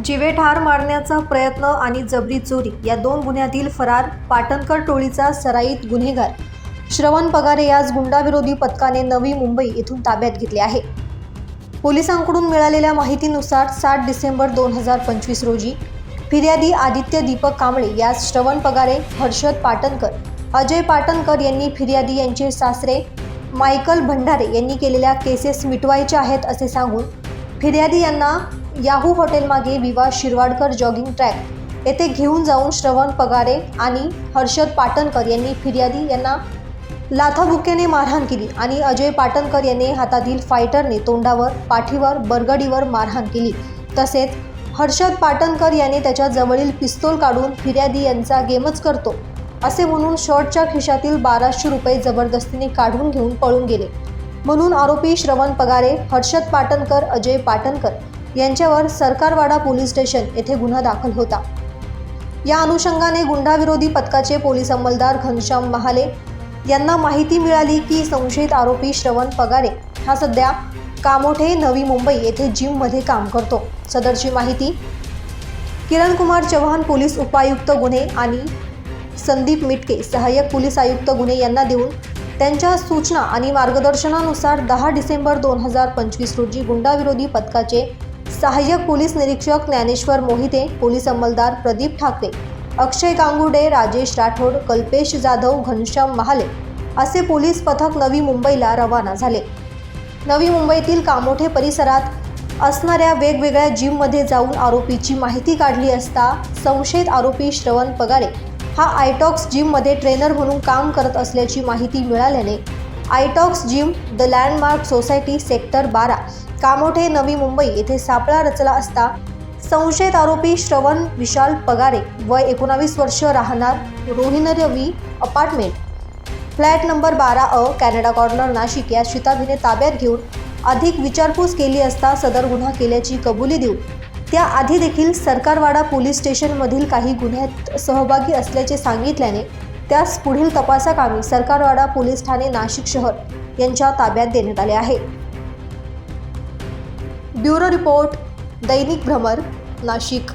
जीवे ठार मारण्याचा प्रयत्न आणि जबरी चोरी या दोन गुन्ह्यातील फरार पाटणकर टोळीचा सराईत गुन्हेगार श्रवण पगारे यास गुंडाविरोधी पथकाने नवी मुंबई येथून ताब्यात घेतले आहे। पोलिसांकडून मिळालेल्या माहितीनुसार 7 डिसेंबर 2025 रोजी फिर्यादी आदित्य दीपक कांबळे यास श्रवण पगारे, हर्षद पाटणकर, अजय पाटणकर यांनी फिर्यादी यांचे सासरे मायकल भंडारे यांनी केलेल्या केसेस मिटवायच्या आहेत असे सांगून फिर्यादी यांना याहू हॉटेल मागे विवा शिरवाडकर जॉगिंग ट्रॅक येथे घेऊन जाऊन श्रवण पगारे आणि हर्षद पाटणकर यांनी फिर्यादी यांना लाथाबुक्क्याने मारहाण केली आणि अजय पाटणकर यांनी हातातील फायटरने तोंडावर, पाठीवर, बरगडीवर मारहाण केली। तसेच हर्षद पाटणकर याने त्याच्या जवळील पिस्तूल काढून फिर्यादी यांचा गेमच करतो असे म्हणून शर्टच्या खिशातील 1200 रुपये जबरदस्तीने काढून घेऊन पळून गेले म्हणून आरोपी श्रवण पगारे, हर्षद पाटणकर, अजय पाटणकर यांच्यावर सरकारवाडा पोलीस स्टेशन येथे गुन्हा दाखल होता। या अनुषंगाने गुंडाविरोधी पथकाचे पोलीस अंमलदार घनश्याम महाले यांना माहिती मिळाली की संशयित आरोपी श्रवण पगारे हा सध्या कामोठे नवी मुंबई येथे जिममध्ये काम करतो। सदरची माहिती किरण कुमार चव्हाण पोलीस उपायुक्त गुन्हे आणि संदीप मिटके सहाय्यक पोलीस आयुक्त गुन्हे यांना देऊन त्यांच्या सूचना आणि मार्गदर्शनानुसार 10 डिसेंबर 2025 रोजी गुंडाविरोधी पथकाचे सहाय्यक पोलीस निरीक्षक ज्ञानेश्वर मोहिते, पोलीस अंमलदार प्रदीप ठाकरे, अक्षय गांगुर्डे, राजेश राठोड, कल्पेश जाधव, घनश्याम महाले असे पोलीस पथक नवी मुंबईला रवाना झाले। नवी मुंबईतील कामोठे परिसरात असणाऱ्या वेगवेगळ्या जिममध्ये जाऊन आरोपीची माहिती काढली असता संशयित आरोपी श्रवण पगारे हा आयटॉक्स जिममध्ये ट्रेनर म्हणून काम करत असल्याची माहिती मिळाल्याने आयटॉक्स gym the landmark society sector 12 Kamothe Navi Mumbai येथे सापळा रचला असता संशयित आरोपी श्रवण विशाल पगारे वय 19 वर्ष राहणार रोहिणरवी apartment flat number 12 Canada corner Nashik या शिताबीने ताब्यात घेऊन अधिक विचारपूस केली असता सदर गुन्हा केल्याची कबुली देऊन त्याआधी देखील सरकारवाडा पोलीस स्टेशनमधील काही गुन्ह्यात सहभागी असल्याचे सांगितल्याने त्यास पुढील तपासाकामी सरकारवाडा पोलीस ठाणे नाशिक शहर यांच्या ताब्यात देण्यात आले आहे। ब्युरो रिपोर्ट, दैनिक भ्रमर, नाशिक।